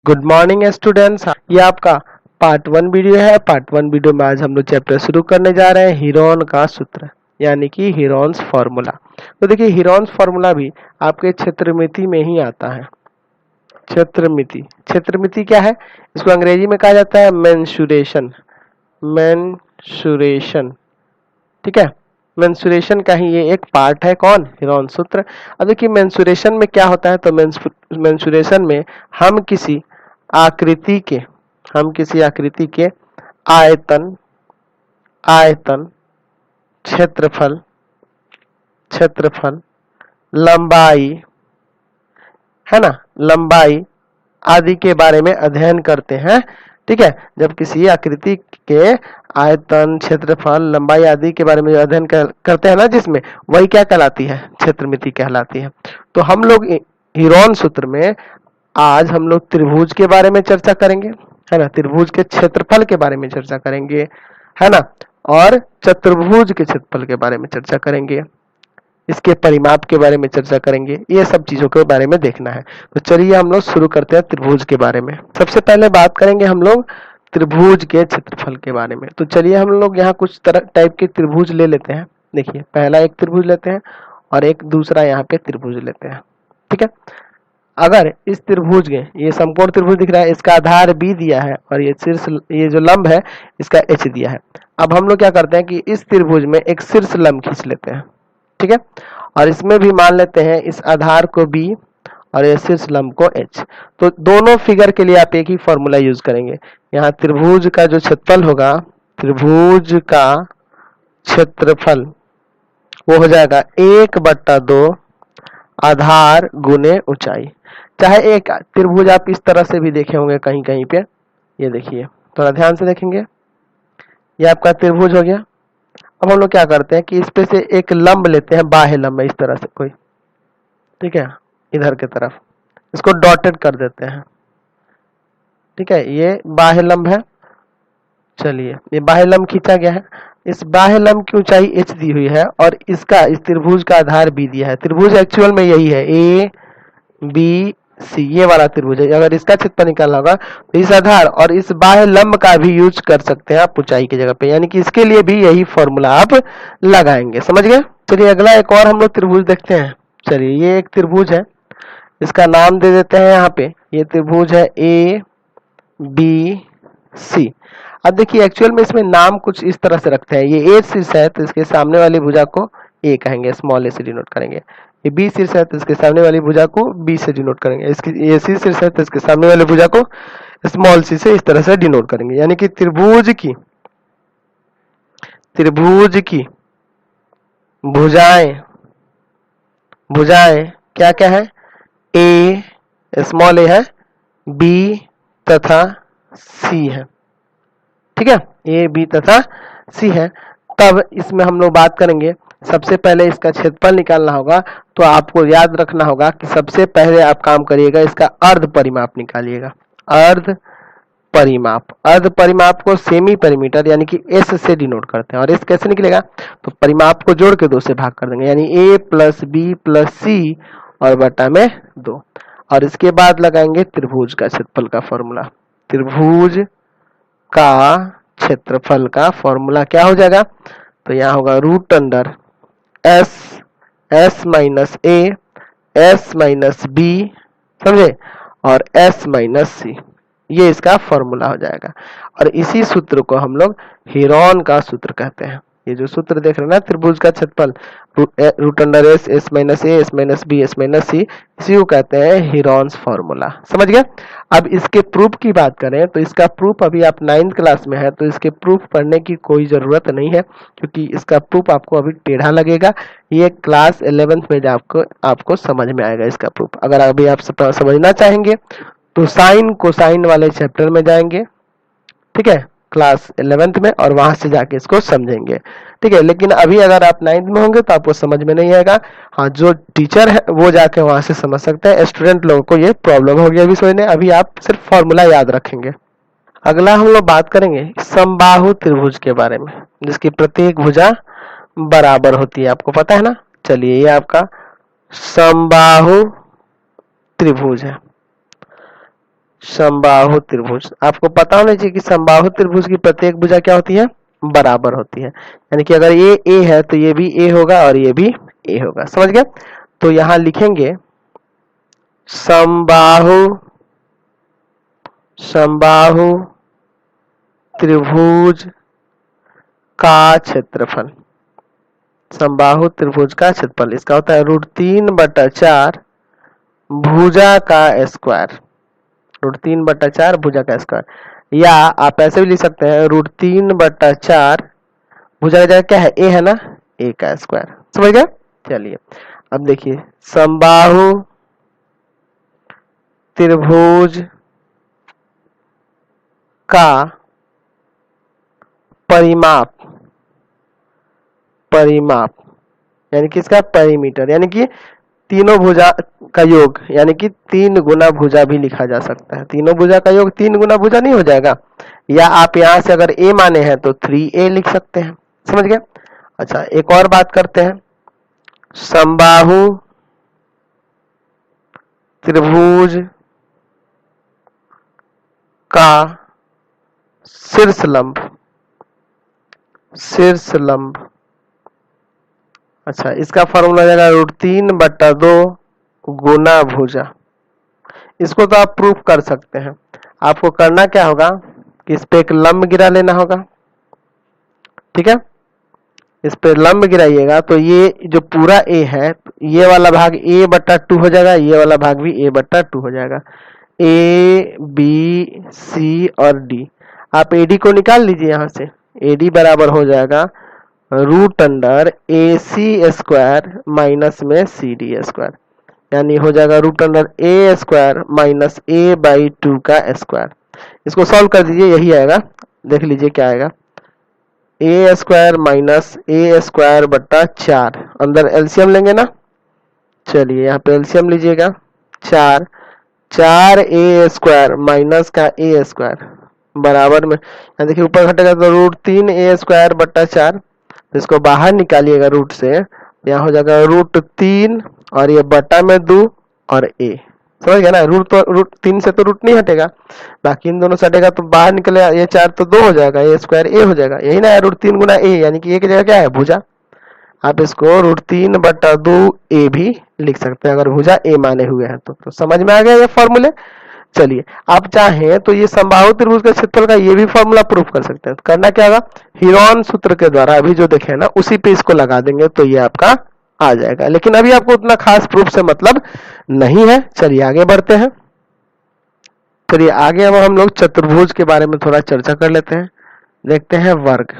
Good morning students. ये आपका part 1 video है। पार्ट 1 वीडियो में आज हम लोग चैप्टर शुरू करने जा रहे हैं हीरोन का सूत्र यानी कि हीरोन्स फॉर्मूला। तो देखिए हीरोन्स फॉर्मूला भी आपके क्षेत्रमिति में ही आता है। क्षेत्रमिति, क्षेत्रमिति क्या है? इसको अंग्रेजी में कहा जाता है मेंसुरेशन। मेंसुरेशन, ठीक है। मेंसुरेशन का ही ये एक पार्ट है। कौन? हीरोन्स सूत्र। अब देखिए मेंसुरेशन में क्या होता है, तो मेंसुरेशन में हम किसी आकृति के आयतन, क्षेत्रफल, लंबाई, है ना, लंबाई आदि के बारे में अध्ययन करते हैं। ठीक है, जब किसी आकृति के आयतन, क्षेत्रफल, लंबाई आदि के बारे में अध्ययन करते हैं ना, जिसमें वही क्या कहलाती है? क्षेत्रमिति कहलाती है। तो हम लोग हीरोन सूत्र में आज हम लोग त्रिभुज के बारे में चर्चा करेंगे, है ना, त्रिभुज के क्षेत्रफल के बारे में चर्चा करेंगे, है ना, और चतुर्भुज के क्षेत्रफल के बारे में चर्चा करेंगे, इसके परिमाप के बारे में चर्चा करेंगे। ये सब चीजों के बारे में देखना है। तो चलिए हम लोग शुरू करते हैं त्रिभुज के बारे में। सबसे पहले बात करेंगे हम लोग त्रिभुज के क्षेत्रफल के बारे में। तो चलिए हम लोग यहाँ कुछ तरह टाइप के त्रिभुज ले लेते हैं। देखिए पहला एक त्रिभुज लेते हैं और एक दूसरा यहाँ पे त्रिभुज लेते हैं। ठीक है, अगर इस त्रिभुज के, ये समकोण त्रिभुज दिख रहा है, इसका आधार बी दिया है और ये शीर्ष, ये जो लंब है इसका एच दिया है। अब हम लोग क्या करते हैं कि इस त्रिभुज में एक शीर्ष लंब खींच लेते हैं। ठीक है, और इसमें भी मान लेते हैं इस आधार को बी और इस शीर्ष लंब को एच। तो दोनों फिगर के लिए आप एक ही फॉर्मूला यूज करेंगे। यहाँ त्रिभुज का जो क्षेत्रफल होगा, त्रिभुज का क्षेत्रफल वो हो जाएगा 1/2 आधार गुने ऊंचाई। चाहे एक त्रिभुज आप इस तरह से भी देखे होंगे कहीं कहीं पे, ये देखिए थोड़ा ध्यान से देखेंगे, ये आपका त्रिभुज हो गया। अब हम लोग क्या करते हैं कि इस पे से एक लंब लेते हैं, बाह्य लंब इस तरह से कोई, ठीक है, इधर की तरफ इसको डॉटेड कर देते हैं। ठीक है, ये बाह्य लंब है। चलिए ये बाह्य लंब खींचा गया है। इस बाह्य लंब की ऊंचाई h दी हुई है और इसका, इस त्रिभुज का आधार b दिया है। त्रिभुज एक्चुअल में यही है, a b c, ये वाला त्रिभुज है। अगर इसका क्षेत्रफल निकालना होगा तो इस आधार और इस बाह्य लंब का भी यूज कर सकते हैं आप ऊंचाई की जगह पे, यानी कि इसके लिए भी यही फॉर्मूला आप लगाएंगे। समझ गए? चलिए अगला एक और हम लोग त्रिभुज देखते हैं। चलिए ये एक त्रिभुज है, इसका नाम दे देते हैं यहाँ पे। ये त्रिभुज है a b c। अब देखिए एक्चुअल में इसमें नाम कुछ इस तरह से रखते हैं। ये ए शीर्ष है तो इसके सामने वाली भुजा को ए कहेंगे, स्मॉल ए से डिनोट करेंगे। ये बी शीर्ष है तो इसके सामने वाली भुजा को बी से डिनोट करेंगे। इसकी ये सी शीर्ष है तो इसके सामने वाली भुजा को स्मॉल सी से इस तरह से डिनोट करेंगे। यानी कि त्रिभुज की भुजाएं क्या क्या है? ए, स्मॉल ए है, बी तथा सी है। ठीक है, ए बी तथा सी है। तब इसमें हम लोग बात करेंगे, सबसे पहले इसका क्षेत्रफल निकालना होगा। तो आपको याद रखना होगा कि सबसे पहले आप काम करिएगा, इसका अर्ध परिमाप निकालिएगा। अर्ध परिमाप को सेमी परिमीटर यानी कि एस से डिनोट करते हैं। और एस कैसे निकलेगा? तो परिमाप को जोड़ के 2 से भाग कर देंगे, यानी ए प्लस बी प्लस सी और बटा में 2। और इसके बाद लगाएंगे त्रिभुज का क्षेत्रफल का फॉर्मूला। त्रिभुज का क्षेत्रफल का फॉर्मूला क्या हो जाएगा? तो यहाँ होगा root under S minus A, S minus B, समझे, और एस माइनस सी। ये इसका फॉर्मूला हो जाएगा। और इसी सूत्र को हम लोग हीरोन का सूत्र कहते हैं। ये जो सूत्र देख रहे हैं ना, त्रिभुज का क्षेत्रफल root under S, S minus A, S minus B, S minus C, इसी को कहते हैं हीरोन्स फॉर्मूला। समझ गए? अब इसके प्रूफ की बात करें तो इसका प्रूफ, अभी आप 9th क्लास में है तो इसके प्रूफ पढ़ने की कोई जरूरत नहीं है, क्योंकि इसका प्रूफ आपको अभी टेढ़ा लगेगा। ये क्लास 11th में आपको समझ में आएगा इसका प्रूफ। अगर अभी आप समझना चाहेंगे तो साइन कोसाइन वाले चैप्टर में जाएंगे, ठीक है, क्लास 11th में, और वहां से जाके इसको समझेंगे। ठीक है, लेकिन अभी अगर आप 9th में होंगे तो आपको समझ में नहीं आएगा। हाँ, जो टीचर है वो जाके वहां से समझ सकते हैं। स्टूडेंट लोगों को ये प्रॉब्लम हो गया अभी समझने। अभी आप सिर्फ फॉर्मूला याद रखेंगे। अगला हम लोग बात करेंगे समबाहु त्रिभुज के बारे में, जिसकी प्रत्येक भुजा बराबर होती है। आपको पता है ना? चलिए ये आपका समबाहु त्रिभुज है। समबाहु त्रिभुज। आपको पता होना चाहिए कि समबाहु त्रिभुज की प्रत्येक भुजा क्या होती है, बराबर होती है। यानी कि अगर ये ए है तो ये भी ए होगा और ये भी ए होगा। समझ गए? तो यहां लिखेंगे समबाहु समबाहु त्रिभुज का क्षेत्रफल। समबाहु त्रिभुज का क्षेत्रफल इसका होता है √3/4 भुजा का स्क्वायर। √3/4 भुजा का स्क्वायर। या आप ऐसे भी लिख सकते हैं √3/4 भुजा का जगह क्या है, ए है ना, ए का स्क्वायर। समझ गए? चलिए अब देखिए समबाहु त्रिभुज का परिमाप यानी कि इसका परिमीटर, यानी कि तीनों भुजा का योग, यानी कि 3 गुना भुजा भी लिखा जा सकता है। तीनों भुजा का योग 3 गुना भुजा नहीं हो जाएगा? या आप यहां से अगर a माने हैं तो 3a लिख सकते हैं। समझ गए? अच्छा एक और बात करते हैं, समबाहु त्रिभुज का शीर्ष लंब। अच्छा इसका फॉर्मूला जाएगा √3/2 गुना भुजा। इसको तो आप प्रूफ कर सकते हैं। आपको करना क्या होगा कि इस पे एक लंब गिरा लेना होगा। ठीक है, इस पे लंब गिराइएगा तो ये जो पूरा a है, ये वाला भाग a/2 हो जाएगा, ये वाला भाग भी a/2 हो जाएगा। a b c और d, आप ad को निकाल लीजिए। यहाँ से ad बराबर हो जाएगा √AC² माइनस में CD², यानी हो जाएगा √A² माइनस a/2 का स्क्वायर। इसको सॉल्व कर दीजिए, यही आएगा। देख लीजिए क्या आएगा, a² माइनस a²/4। अंदर एलसीएम लेंगे ना, चलिए यहाँ पे एलसीएम लीजिएगा। 4a² माइनस का a² बराबर में, देखिए ऊपर घटेगा तो √3a²/4। इसको बाहर निकालिएगा रूट से, यहाँ हो जाएगा √3 और ये बटा में 2 और a। समझ गया ना? √3 से तो रूट नहीं हटेगा, बाकी इन दोनों से हटेगा तो बाहर निकलेगा। ये 4 तो 2 हो जाएगा, a² a हो जाएगा। यही ना है √3 गुना a, यानी कि a की जगह क्या है, भुजा। आप इसको √3/2 a भी लिख सकते हैं अगर भुजा a माने हुए हैं तो समझ में आ गया ये फॉर्मूले। चलिए आप चाहें तो ये समबाहु त्रिभुज के क्षेत्रफल का ये भी फॉर्मूला प्रूफ कर सकते हैं। तो करना क्या होगा, हीरोन सूत्र के द्वारा अभी जो देखे ना उसी पे इसको लगा देंगे तो ये आपका आ जाएगा। लेकिन अभी आपको उतना खास प्रूफ से मतलब नहीं है। चलिए आगे बढ़ते हैं। चलिए आगे अब हम लोग चतुर्भुज के बारे में थोड़ा चर्चा कर लेते हैं। देखते हैं वर्ग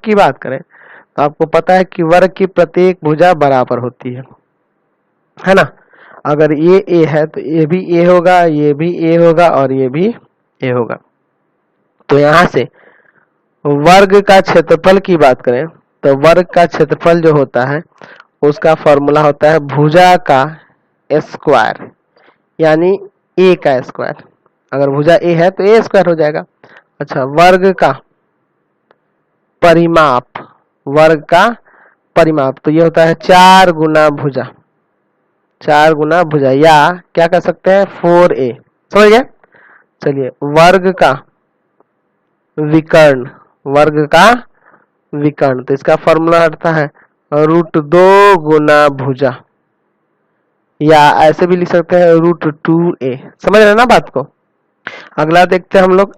की बात करें तो आपको पता है कि वर्ग की प्रत्येक भुजा बराबर होती है ना। अगर ये a है तो ये भी a होगा, ये भी a होगा और ये भी a होगा। तो यहां से वर्ग का क्षेत्रफल की बात करें तो वर्ग का क्षेत्रफल जो होता है उसका फॉर्मूला होता है भुजा का स्क्वायर, यानी a का स्क्वायर। अगर भुजा a है तो a² हो जाएगा। अच्छा वर्ग का परिमाप तो ये होता है 4 गुना भुजा, 4 गुना भुजा, या क्या कर सकते हैं 4a। समझ गए? चलिए वर्ग का विकर्ण तो इसका फॉर्मूला आता है √2 गुना भुजा, या ऐसे भी लिख सकते हैं √2a। समझ रहे ना बात को? अगला देखते हैं हम लोग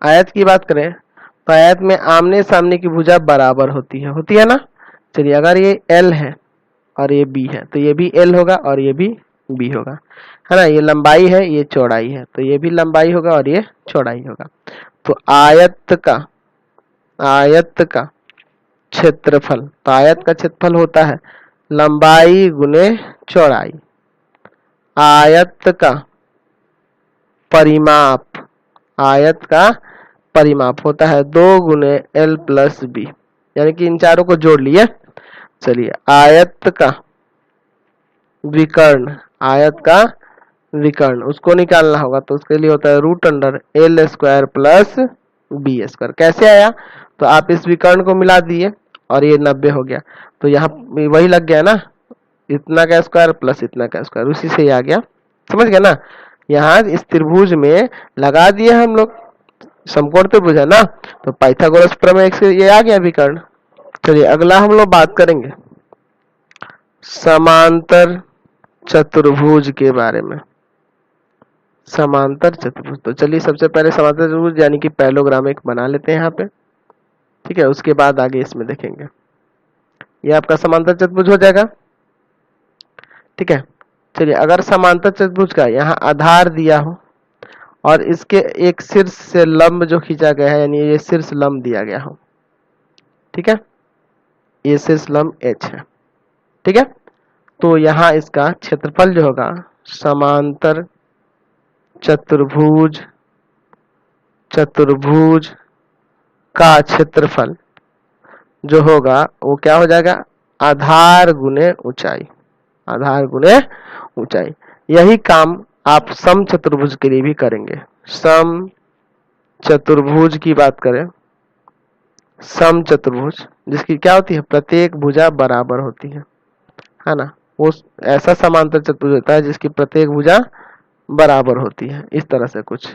आयत की बात करें तो आयत में आमने सामने की भुजा बराबर होती है ना। चलिए अगर ये L है और ये B है तो ये भी L होगा और ये भी B होगा, है ना। ये लंबाई है, ये चौड़ाई है, तो ये भी लंबाई होगा और ये चौड़ाई होगा। तो आयत का क्षेत्रफल, तो आयत का क्षेत्रफल होता है लंबाई गुने चौड़ाई। आयत का परिमाप होता है 2 गुने L प्लस B, यानी कि इन चारों को जोड़ लिए। चलिए आयत का विकर्ण उसको निकालना होगा तो उसके लिए होता है √L² प्लस B²। कैसे आया, तो आप इस विकर्ण को मिला दिए और ये 90 हो गया, तो यहाँ वही लग गया ना, इतना का स्क्वायर प्लस इतना का स्क्वायर, उसी से ही आ गया, समझ गए ना। यहाँ इस त्रिभुज में लगा दिए हम लोग समकोण त्रिभुज है ना, तो पाइथागोरस प्रमेय से ये आ गया विकर्ण। चलिए अगला हम लोग बात करेंगे समांतर चतुर्भुज के बारे में। समांतर चतुर्भुज, तो चलिए सबसे पहले समांतर चतुर्भुज यानी कि पैरेललोग्राम एक बना लेते हैं यहाँ पे, ठीक है। उसके बाद आगे इसमें देखेंगे। ये आपका समांतर चतुर्भुज हो जाएगा, ठीक है। चलिए अगर समांतर चतुर्भुज का यहाँ आधार दिया हो और इसके एक शीर्ष से लंब जो खींचा गया है, यानी ये शीर्ष लंब दिया गया हो, ठीक है, ये शीर्ष लंब h है, ठीक है। तो यहाँ इसका क्षेत्रफल जो होगा समांतर चतुर्भुज का क्षेत्रफल जो होगा वो क्या हो जाएगा, आधार गुने ऊंचाई, आधार गुने ऊंचाई। यही काम आप सम चतुर्भुज के लिए भी करेंगे। सम चतुर्भुज की बात करें, सम चतुर्भुज जिसकी क्या होती है, प्रत्येक भुजा बराबर होती है ना, वो ऐसा समांतर चतुर्भुज होता है जिसकी प्रत्येक भुजा बराबर होती है, इस तरह से कुछ।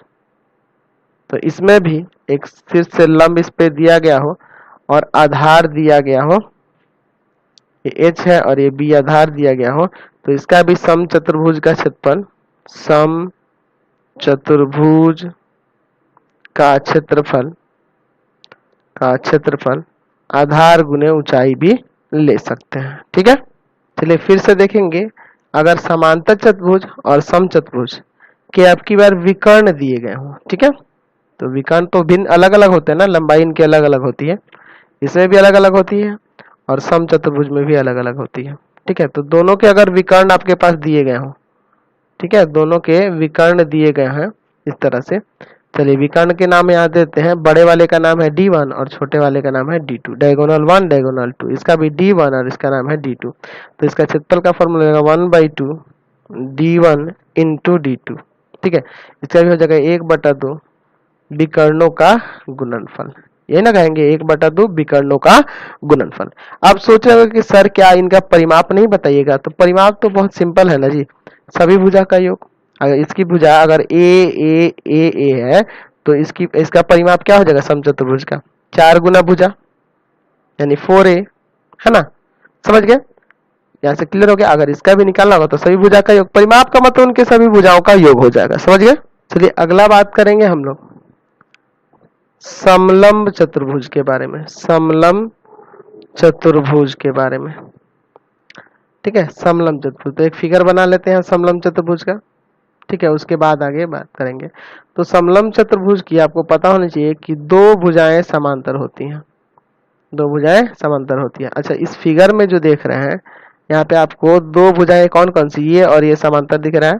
तो इसमें भी एक शीर्ष से लंब इस पे दिया गया हो और आधार दिया गया हो, ये h है और ये b आधार दिया गया हो, तो इसका भी सम चतुर्भुज का क्षेत्रफल, सम चतुर्भुज का क्षेत्रफल आधार गुने ऊंचाई भी ले सकते हैं, ठीक है। चलिए फिर से देखेंगे, अगर समांतर चतुर्भुज और सम चतुर्भुज के अब की बार विकर्ण दिए गए हों, ठीक है, तो विकर्ण तो भिन्न अलग अलग होते हैं ना, लंबाई इनकी अलग अलग होती है, इसमें भी अलग अलग होती है और सम चतुर्भुज में भी अलग अलग होती है, ठीक है। तो दोनों के अगर विकर्ण आपके पास दिए गए हों, ठीक है, दोनों के विकर्ण दिए गए हैं इस तरह से। चलिए विकर्ण के नाम याद देते हैं, बड़े वाले का नाम है D1 और छोटे वाले का नाम है D2, डायगोनल 1 डायगोनल 2, इसका भी D1 और इसका नाम है D2। तो इसका क्षेत्रफल का फॉर्मूला होगा 1/2 D1 इंटू D2, ठीक है। इसका भी हो जाएगा 1/2 विकर्णों का गुणनफल, ये ना कहेंगे 1/2 विकर्णों का गुणनफल। अब सोच रहे हो कि सर क्या इनका परिमाप नहीं बताइएगा, तो परिमाप तो बहुत सिंपल है ना जी, सभी भुजा का योग। अगर इसकी भुजा अगर ए है तो इसका परिमाप क्या हो जाएगा समचतुर्भुज का, 4 गुना भुजा यानी 4a, है ना, समझ गए, यहाँ से क्लियर हो गया। अगर इसका भी निकालना होगा तो सभी भुजा का योग, परिमाप का मतलब उनके सभी भुजाओं का योग हो जाएगा, समझ गए। चलिए अगला बात करेंगे हम लोग समलंब चतुर्भुज के बारे में, समलंब चतुर्भुज के बारे में, ठीक है। समलंब चतुर्भुज, तो एक फिगर बना लेते हैं समलंब चतुर्भुज का, ठीक है, उसके बाद आगे बात करेंगे। तो समलंब चतुर्भुज की आपको पता होना चाहिए कि दो भुजाएं समांतर होती हैं, दो भुजाएं समांतर होती है। अच्छा इस फिगर में जो देख रहे हैं यहाँ पे आपको दो भुजाएं कौन कौन सी, ये और ये समांतर दिख रहा है।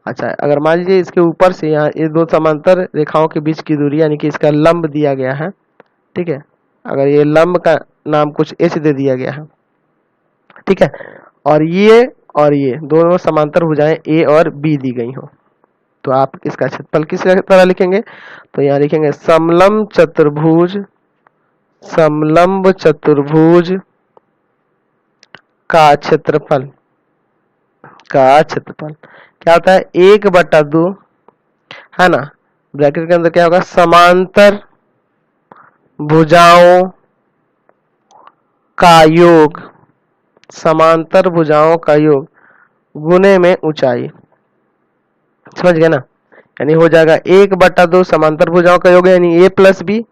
अच्छा अगर मान लीजिए इसके ऊपर से यहाँ ये दो समांतर रेखाओं के बीच की दूरी यानी कि इसका लंब दिया गया है, ठीक है, अगर ये लंब का नाम कुछ h दे दिया गया है, ठीक है, और ये दोनों समांतर भुजाएं a और b दी गई हो, तो आप इसका क्षेत्रफल किस तरह लिखेंगे, तो यहाँ लिखेंगे समलंब चतुर्भुज का क्षेत्रफल क्या होता है, 1/2, है ना, ब्रैकेट के अंदर क्या होगा, समांतर भुजाओं का योग, समांतर भुजाओं का योग गुने में ऊंचाई, समझ गए ना, यानी हो जाएगा 1/2 समांतर भुजाओं का योग यानी a प्लस बी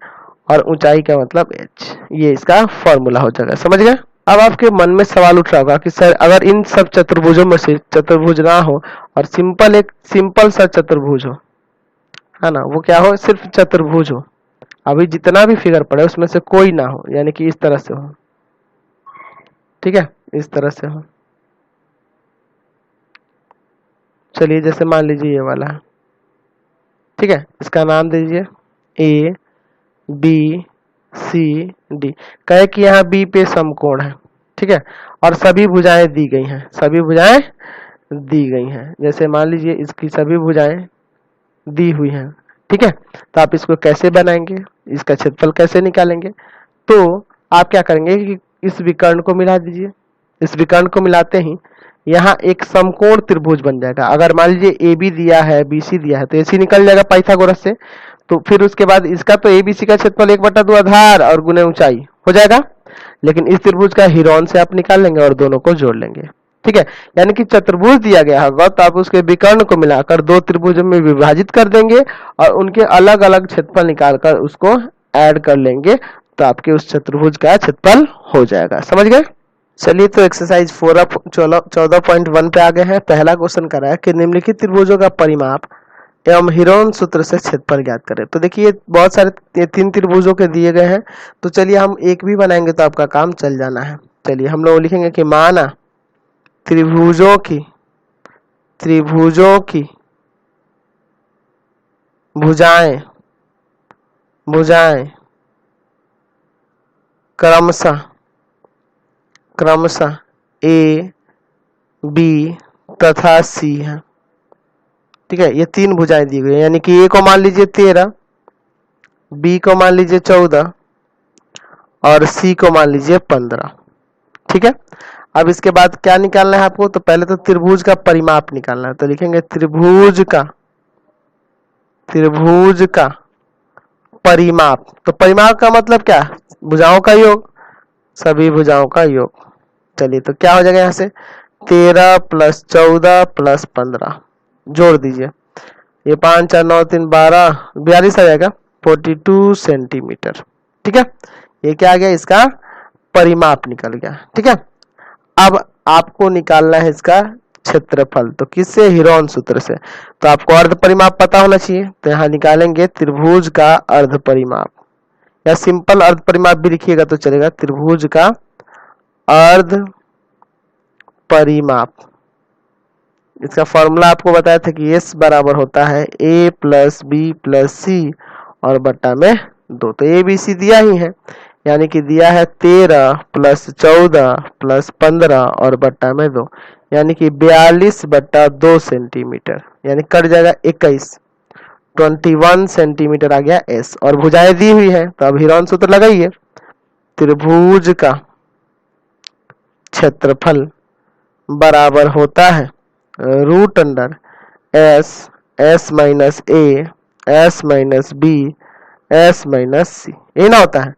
और ऊंचाई का मतलब h, ये इसका फॉर्मूला हो जाएगा, समझ गए। अब आपके मन में सवाल उठ रहा होगा कि सर अगर इन सब चतुर्भुजों में से चतुर्भुज ना हो और एक सिंपल सा चतुर्भुज हो, है ना, वो क्या हो, सिर्फ चतुर्भुज हो, अभी जितना भी फिगर पड़े उसमें से कोई ना हो, यानी कि इस तरह से हो, ठीक है, इस तरह से हो। चलिए जैसे मान लीजिए ये वाला है, ठीक है, इसका नाम दीजिए A B C D, कहे कि यहाँ B पे समकोण है, ठीक है, और सभी भुजाएं दी गई हैं, सभी भुजाएं दी गई हैं, जैसे मान लीजिए इसकी सभी भुजाएं दी हुई हैं, ठीक है। तो आप इसको कैसे बनाएंगे, इसका क्षेत्रफल कैसे निकालेंगे, तो आप क्या करेंगे कि इस विकर्ण को मिला दीजिए, इस विकर्ण को मिलाते ही यहाँ एक समकोण त्रिभुज बन जाएगा। अगर मान लीजिए ए बी दिया है, बी सी दिया है, तो ऐसे निकल जाएगा पाइथागोरस से। तो फिर उसके बाद इसका तो ए बी सी का क्षेत्रफल 1/2 आधार और गुने ऊंचाई हो जाएगा, लेकिन इस त्रिभुज का हीरोन से आप निकाल लेंगे और दोनों को जोड़ लेंगे। ठीक है, यानी कि चतुर्भुज दिया गया होगा तो आप उसके विकर्ण को मिलाकर दो त्रिभुजों में विभाजित कर देंगे और उनके अलग अलग क्षेत्रफल निकालकर उसको ऐड कर लेंगे, तो आपके उस चतुर्भुज का क्षेत्रफल हो जाएगा। समझ गए? चलिए, तो एक्सरसाइज 14.1 पे आ गए हैं। पहला क्वेश्चन कर रहा है कि निम्नलिखित त्रिभुजों का परिमाप एवं हीरोन सूत्र से क्षेत्रफल ज्ञात करें। तो देखिए बहुत सारे 3 त्रिभुजों के दिए गए हैं, तो चलिए हम एक भी बनाएंगे तो आपका काम चल जाना है। चलिए हम लोग लिखेंगे कि माना त्रिभुजों की भुजाएं क्रमशः ए बी तथा सी है। ठीक है, ये 3 भुजाएं दी गई, यानी कि ए को मान लीजिए 13, बी को मान लीजिए 14 और सी को मान लीजिए 15। ठीक है, अब इसके बाद क्या निकालना है आपको? तो पहले तो त्रिभुज का परिमाप निकालना है, तो लिखेंगे त्रिभुज का परिमाप। तो परिमाप का मतलब क्या? भुजाओं का योग, सभी भुजाओं का योग। चलिए, तो क्या हो जाएगा? यहाँ से 13 + 14 + 15 जोड़ दीजिए, ये 5 4 9 3 12 42 आ जाएगा, 42 सेंटीमीटर। ठीक है, ये क्या आ गया? इसका परिमाप निकल गया। ठीक है, अब आपको निकालना है इसका क्षेत्रफल, तो किससे? हीरोन सूत्र से। तो आपको अर्ध परिमाप पता होना चाहिए, तो यहाँ निकालेंगे त्रिभुज का अर्ध परिमाप, या सिंपल अर्ध परिमाप भी लिखिएगा तो चलेगा। त्रिभुज का अर्ध परिमाप, इसका फॉर्मूला आपको बताया था कि S बराबर होता है A + B + C और बट्टा में 2। तो A B C दिया ही है, यानी कि दिया है 13 + 14 + 15 और बट्टा में 2, यानी कि 42/2 सेंटीमीटर, यानी कट जाएगा 21 सेंटीमीटर आ गया S। और भुजाएं दी हुई है, तो अब हीरोन सूत्र लगाइए। त्रिभुज का क्षेत्रफल बराबर होता है √S S - A S - B S - C, ये ना होता है।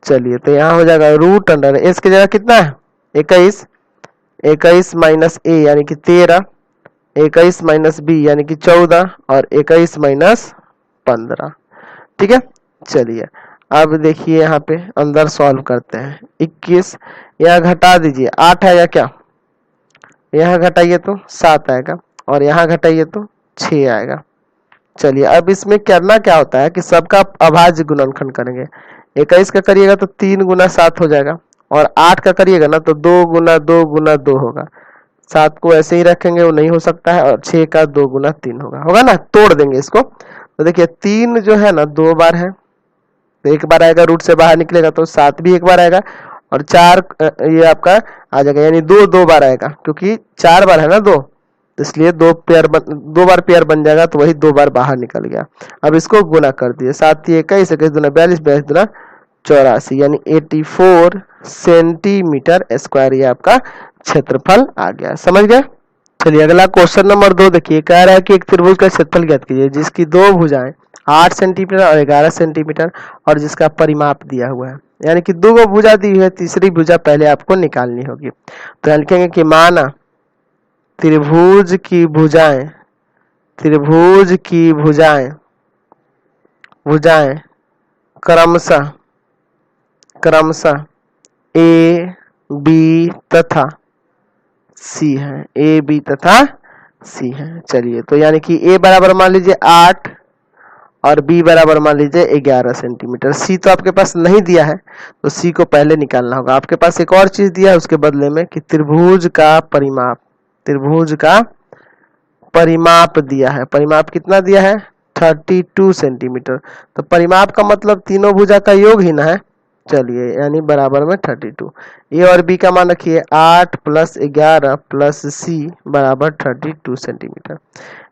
चलिए, तो यहाँ हो जाएगा √S की जगह कितना है? 21 - A यानी कि 13, 21 - B यानी कि 14 और 21 - 15। ठीक है, चलिए अब देखिए यहाँ पे अंदर सॉल्व करते हैं। 21 यहाँ घटा दीजिए, 8 आएगा क्या? यहाँ घटाइए तो 7 आएगा और यहाँ घटाइए तो 6 आएगा। चलिए, अब इसमें करना क्या होता है कि सबका अभाज्य गुणनखंड करेंगे। 21 का करिएगा तो 3 × 7 हो जाएगा, और 8 का करिएगा ना तो 2 × 2 × 2 होगा। 7 को ऐसे ही रखेंगे, वो नहीं हो सकता है, और 6 का 2 × 3 होगा ना। तोड़ देंगे इसको, तो देखिए 3 जो है ना 2 बार है, तो 1 बार आएगा, रूट से बाहर निकलेगा तो 7 भी 1 बार आएगा, और 4 ये आपका आ जाएगा, यानी 2 बार आएगा, क्योंकि 4 बार है ना 2, इसलिए 2 बार पेयर बन जाएगा, तो वही 2 बार बाहर निकल गया। अब इसको गुना कर दिए, 7 × 21 21 दूना 42 42 दूना 84, यानी 84 सेंटीमीटर स्क्वायर ये आपका क्षेत्रफल आ गया। समझ गए? चलिए अगला क्वेश्चन नंबर 2 देखिए, कह रहा है कि एक त्रिभुज का क्षेत्रफल ज्ञात कीजिए जिसकी 2 भुजाएं 8 सेंटीमीटर और 11 सेंटीमीटर और जिसका परिमाप दिया हुआ है। यानी कि 2 भुजा दी हुई है, तीसरी भुजा पहले आपको निकालनी होगी। तो लिखेंगे कि माना त्रिभुज की भुजाएं क्रमशः A B तथा C है, A B तथा C है। चलिए, तो यानी कि A बराबर मान लीजिए 8 और B बराबर मान लीजिए 11 सेंटीमीटर। C तो आपके पास नहीं दिया है, तो C को पहले निकालना होगा। आपके पास एक और चीज दिया है उसके बदले में कि त्रिभुज का परिमाप दिया है। परिमाप कितना दिया है? 32 सेंटीमीटर। तो परिमाप का मतलब तीनों भुजा का योग ही ना है। चलिए, यानी बराबर में 32। ए और बी का मान रखिए 8 + 11 + C बराबर 32 सेंटीमीटर।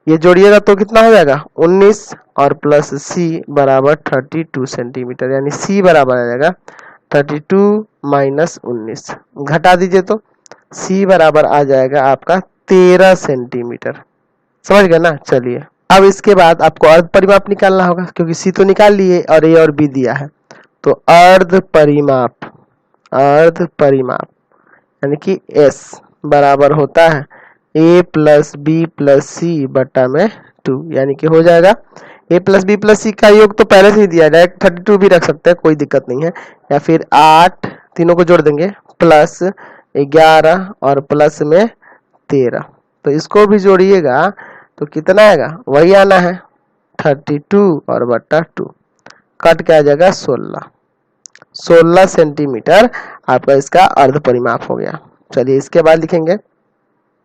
ये जोड़िएगा तो कितना हो जाएगा? 19 और प्लस C बराबर 32 सेंटीमीटर, यानी C बराबर आ जाएगा 32 - 19। घटा दीजिए तो सी बराबर आ जाएगा आपका 13 सेंटीमीटर। समझ गए ना। चलिए अब इसके बाद आपको अर्ध परिमाप निकालना होगा, क्योंकि सी तो निकाल लिए और ए और बी दिया है। तो अर्ध परिमाप यानी कि एस बराबर होता है ए प्लस बी प्लस सी बटा में 2, यानी कि हो जाएगा ए प्लस बी प्लस सी का योग तो पहले से ही दिया, डायरेक्ट 32 भी रख सकते हैं, कोई दिक्कत नहीं है। या फिर 8 तीनों को जोड़ देंगे प्लस 11 और प्लस में 13, तो इसको भी जोड़िएगा तो कितना आएगा, वही आना है 32 और बटा 2, कट के आ जाएगा 16 सेंटीमीटर आपका इसका अर्ध परिमाप हो गया। चलिए इसके बाद लिखेंगे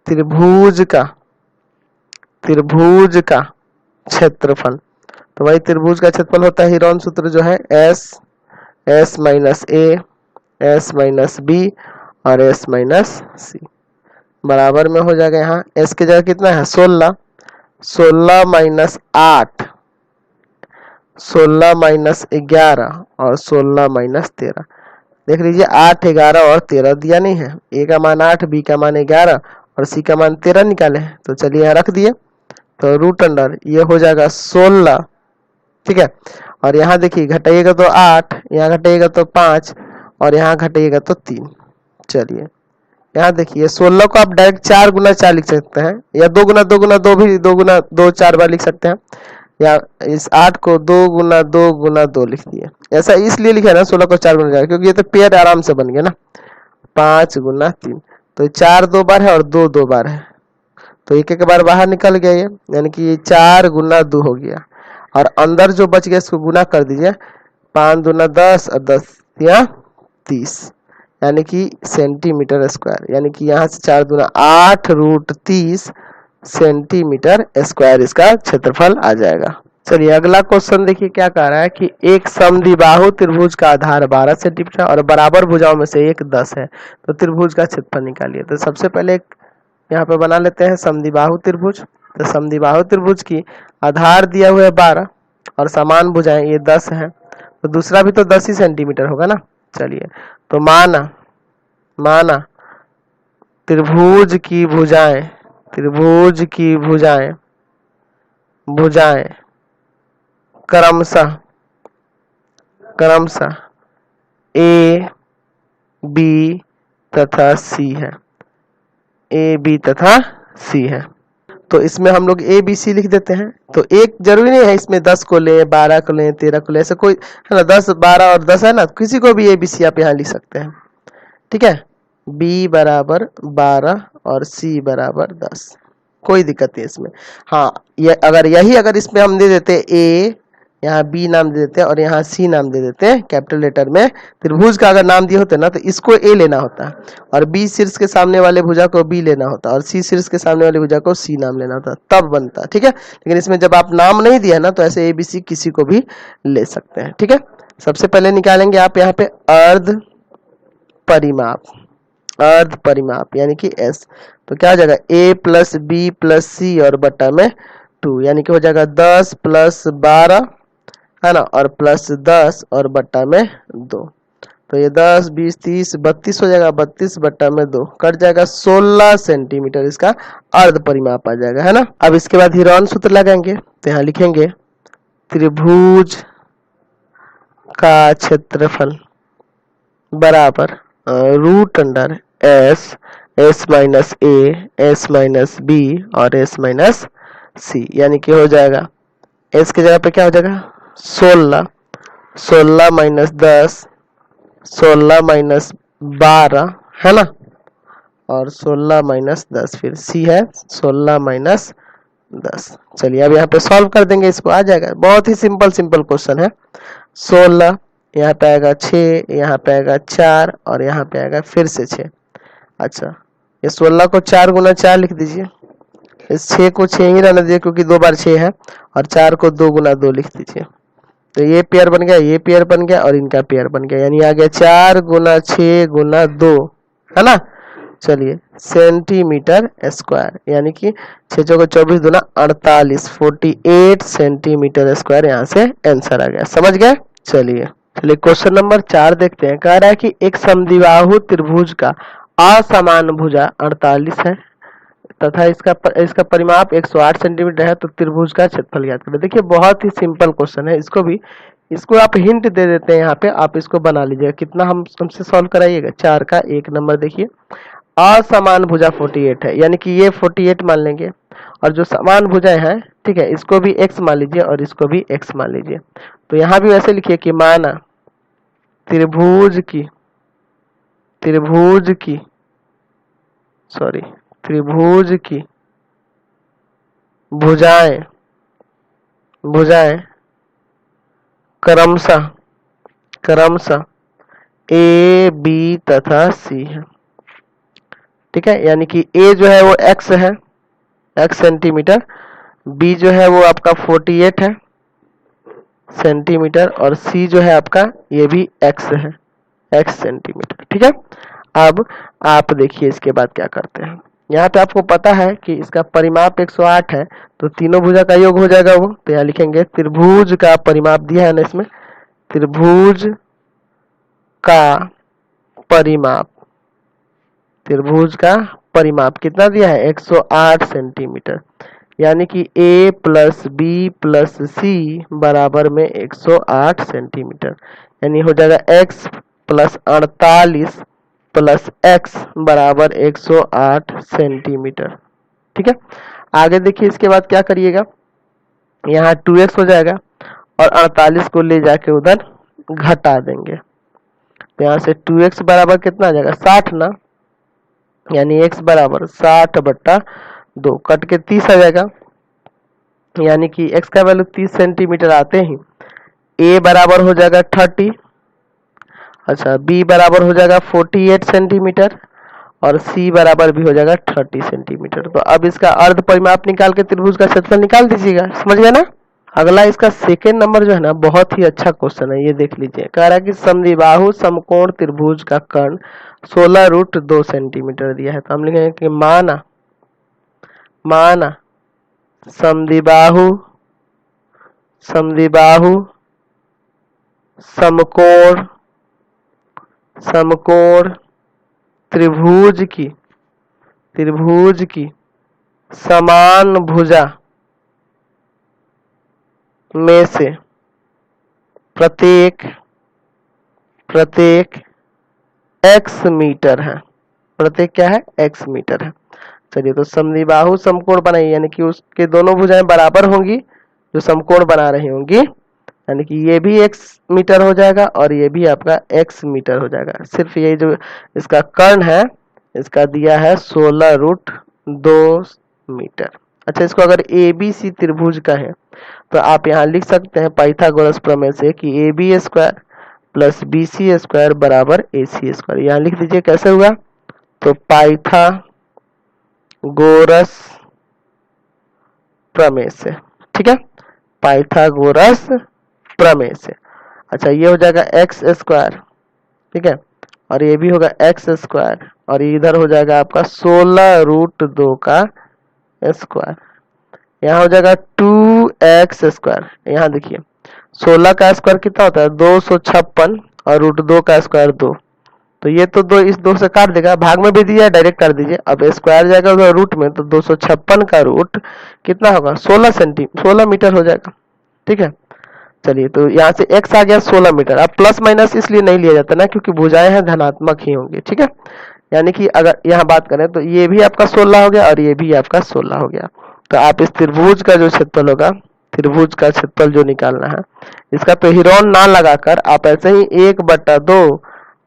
त्रिभुज का क्षेत्रफल। तो वही त्रिभुज का क्षेत्रफल होता है हीरोन सूत्र जो है S minus A, S minus B और एस माइनस सी बराबर में हो जाएगा। यहाँ एस की जगह कितना है 16 माइनस 8, 16 माइनस 11 और 16 माइनस 13। देख लीजिए 8, 11 और 13 दिया नहीं है, ए का मान 8, बी का मान 11 और सी का मान 13 निकाले हैं। तो चलिए यहाँ रख दिए, तो रूट अंडर ये हो जाएगा 16, ठीक है। और यहाँ देखिए घटाइएगा तो 8, यहाँ घटाइएगा तो 5 और यहाँ घटाइएगा तो 3। चलिए यहाँ देखिए 16 को आप डायरेक्ट 4 गुना 4 लिख सकते हैं, या 2 गुना 2 गुना 2 भी 2 गुना 2 4 बार लिख सकते हैं, या इस 8 को 2 गुना 2 गुना 2 लिख दिए। ऐसा इसलिए लिखा है ना 16 को 4 गुना 4, क्योंकि ये तो पेयर आराम से बन गया ना, 5 गुना 3, तो 4 2 बार है और 2 2 बार है, तो एक एक बार बाहर निकल गया ये, यानी कि ये 4 गुना 2 हो गया। और अंदर जो बच गया इसको गुना कर दीजिए, 5 दूना 10 और 10 या 30, यानी कि सेंटीमीटर स्क्वायर, यानी कि यहाँ से 4 दूना 8 रूट 30 सेंटीमीटर स्क्वायर इसका क्षेत्रफल आ जाएगा। चलिए अगला क्वेश्चन देखिए क्या कह रहा है कि एक समद्विबाहु त्रिभुज का आधार 12 सेंटीमीटर और बराबर भुजाओं में से एक 10 है, तो त्रिभुज का क्षेत्रफल निकालिए। तो सबसे पहले एक यहाँ पे बना लेते हैं समद्विबाहु त्रिभुज। तो समद्विबाहु त्रिभुज की आधार दिया हुआ है 12 और समान भुजाएं ये 10 है, तो दूसरा भी तो 10 ही सेंटीमीटर होगा ना। चलिए तो माना त्रिभुज की भुजाएं क्रमशः ए बी तथा सी है, ए बी तथा सी है। तो इसमें हम लोग ए बी सी लिख देते हैं। तो एक जरूरी नहीं है इसमें 10 को ले, 12 को ले, 13 को ले, ऐसा कोई है ना, 10 12 और 10 है ना, किसी को भी ए बी सी आप यहाँ लिख सकते हैं, ठीक है। बी बराबर 12 और सी बराबर 10, कोई दिक्कत नहीं इसमें। हाँ ये अगर इसमें हम दे देते ए, यहाँ बी नाम दे देते हैं और यहाँ सी नाम दे देते हैं कैपिटल लेटर में, त्रिभुज का अगर नाम दिए होते ना तो इसको ए लेना होता है, और बी शीर्ष के सामने वाले भुजा को बी लेना होता है, और सी शीर्ष के सामने वाले भुजा को सी नाम लेना होता, तब बनता, ठीक है। लेकिन इसमें जब आप नाम नहीं दिया ना तो ऐसे ए बी सी किसी को भी ले सकते हैं, ठीक है। सबसे पहले निकालेंगे आप यहाँ पे अर्ध परिमाप यानी कि एस। तो क्या हो जाएगा ए प्लस बी प्लस सी और बटा में 2, यानी कि हो जाएगा 10 प्लस 12 है ना, और प्लस 10 और बट्टा में 2, तो ये 10 20 30 32 हो जाएगा, 32 बट्टा में 2 कट जाएगा, 16 सेंटीमीटर इसका अर्ध परिमाप आ जाएगा, है ना। अब इसके बाद हीरोन सूत्र लगाएंगे। तो यहाँ लिखेंगे त्रिभुज का क्षेत्रफल बराबर root under S minus A, S minus B और एस माइनस सी, यानी कि हो जाएगा एस की जगह पे क्या हो जाएगा 16 माइनस 10, 16 माइनस 12 है ना, और 16 माइनस 10, फिर सी है 16 माइनस 10। चलिए अब यहाँ पे सॉल्व कर देंगे, इसको आ जाएगा। बहुत ही सिंपल क्वेश्चन है। 16 यहाँ पे आएगा 6, यहाँ पे आएगा 4 और यहाँ पे आएगा फिर से 6। अच्छा ये 16 को 4 गुना 4 लिख दीजिए, इस 6 को 6 ही रहने दीजिए क्योंकि 2 बार 6 है, और 4 को 2 गुना 2 लिख दीजिए। तो ये पेयर बन गया, ये पेयर बन गया और इनका पेयर बन गया, यानी आ गया 4 गुना 6 गुना 2 है ना। चलिए सेंटीमीटर स्क्वायर, यानी कि 6 चौको 24 दूना 48, 48 सेंटीमीटर स्क्वायर यहाँ से आंसर आ गया। समझ गए। चलिए क्वेश्चन नंबर 4 देखते हैं। कह रहा है कि एक समद्विबाहु त्रिभुज का असमान भुजा 48 है तथा इसका परिमाप 108 सेंटीमीटर है, तो त्रिभुज का क्षेत्रफल ज्ञात करें। देखिए बहुत ही सिंपल क्वेश्चन है, इसको आप हिंट दे देते हैं यहाँ पे, आप इसको बना लीजिएगा। कितना हमसे सॉल्व कराइएगा, 4 का 1 नंबर। देखिए असमान भुजा 48 है, यानी कि ये 48 मान लेंगे, और जो समान भुजाएं हैं, ठीक है, इसको भी x मान लीजिए और इसको भी x मान लीजिए। तो यहाँ भी वैसे लिखिए कि माना त्रिभुज की भुजाएं क्रमशः ए बी तथा सी है, ठीक है। यानी कि ए जो है वो x है, x सेंटीमीटर, बी जो है वो आपका 48 है सेंटीमीटर, और सी जो है आपका ये भी x है, x सेंटीमीटर, ठीक है। अब आप देखिए इसके बाद क्या करते हैं। यहाँ पे आपको पता है कि इसका परिमाप 108 है, तो तीनों भुजा का योग हो जाएगा वो। तो यहाँ लिखेंगे त्रिभुज का परिमाप दिया है ना इसमें, त्रिभुज का परिमाप कितना दिया है, 108 सेंटीमीटर। यानी कि a प्लस बी प्लस सी बराबर में 108 सेंटीमीटर, यानी हो जाएगा x प्लस 48 प्लस x बराबर 108 सेंटीमीटर, ठीक है। आगे देखिए इसके बाद क्या करिएगा, यहाँ 2x हो जाएगा और 48 को ले जाके उधर घटा देंगे। तो यहाँ से 2x बराबर कितना आ जाएगा, 60 ना, यानी x बराबर 60/2, कट के 30 आ जाएगा, यानी कि x का वैल्यू 30 सेंटीमीटर आते ही a बराबर हो जाएगा 30, अच्छा b बराबर हो जाएगा 48 सेंटीमीटर, और c बराबर भी हो जाएगा 30 सेंटीमीटर। तो अब इसका अर्ध परिमाप निकाल के त्रिभुज का क्षेत्रफल निकाल दीजिएगा, समझ गए ना। अगला इसका सेकेंड नंबर जो है ना, बहुत ही अच्छा क्वेश्चन है, ये देख लीजिए। कह रहा है कि समद्विबाहु समकोण त्रिभुज का कर्ण 16√2 सेंटीमीटर दिया है। तो हम लिखेंगे कि माना समद्विबाहु समकोण त्रिभुज की समान भुजा में से प्रत्येक x मीटर है, प्रत्येक क्या है, x मीटर है। चलिए तो समद्विबाहु समकोण बनाइए, यानी कि उसके दोनों भुजाएं बराबर होंगी जो समकोण बना रही होंगी, यानी कि ये भी x मीटर हो जाएगा और ये भी आपका x मीटर हो जाएगा। सिर्फ ये जो इसका कर्ण है इसका दिया है 16√2 मीटर। अच्छा, इसको अगर ABC त्रिभुज का है तो आप यहाँ लिख सकते हैं पाइथागोरस प्रमेय से कि AB square plus BC square बराबर AC स्क्वायर। यहाँ लिख दीजिए कैसे हुआ, तो पाइथागोरस प्रमेय से, ठीक है, पाइथागोरस प्रमेय से। अच्छा, ये हो जाएगा x स्क्वायर, ठीक है, और ये भी होगा x स्क्वायर, और इधर हो जाएगा आपका 16√2 का स्क्वायर। यहाँ हो जाएगा 2x स्क्वायर। यहाँ देखिए 16 का स्क्वायर कितना होता है, 256, और √2 का स्क्वायर 2। तो ये तो 2 इस 2 से काट देगा, भाग में भी दिया है, डायरेक्ट कर दीजिए। अब स्क्वायर जाएगा उधर रूट में, तो 256 का रूट कितना होगा, 16 मीटर हो जाएगा, ठीक है। चलिए तो यहाँ से x आ गया 16 मीटर। अब प्लस माइनस इसलिए नहीं लिया जाता ना, क्योंकि भुजाएं हैं धनात्मक ही होंगे, ठीक है। यानी कि अगर यहाँ बात करें तो ये भी आपका 16 हो गया और ये भी आपका 16 हो गया। तो आप इस त्रिभुज का जो क्षेत्रफल होगा, त्रिभुज का क्षेत्रफल जो निकालना है, इसका तो हिरोन ना लगाकर आप ऐसे ही 1/2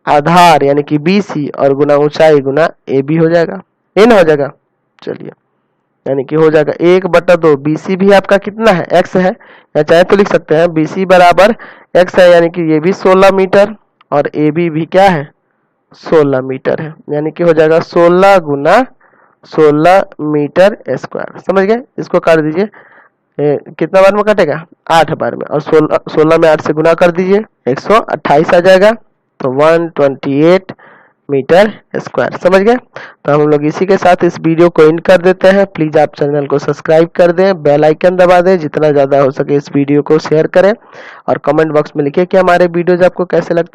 आधार यानी कि BC और गुना ऊंचाई गुना AB हो जाएगा, ये ना हो जाएगा। चलिए, यानी कि हो जाएगा 1/2, BC भी आपका कितना है, x है, या चाहे तो लिख सकते हैं BC बराबर x है, यानी कि ये भी 16 मीटर और AB भी क्या है, 16 मीटर है, यानी कि हो जाएगा 16 गुना 16 मीटर स्क्वायर। समझ गए, इसको कर दीजिए, कितना बार में कटेगा, 8 बार में, और 16 में 8 से गुना कर दीजिए, 128 आ जाएगा, तो 128 मीटर स्क्वायर। समझ गए। तो हम लोग इसी के साथ इस वीडियो को एंड कर देते हैं। प्लीज आप चैनल को सब्सक्राइब कर दें, बेल आइकन दबा दें, जितना ज्यादा हो सके इस वीडियो को शेयर करें, और कमेंट बॉक्स में लिखिए कि हमारे वीडियोज आपको कैसे लगते हैं।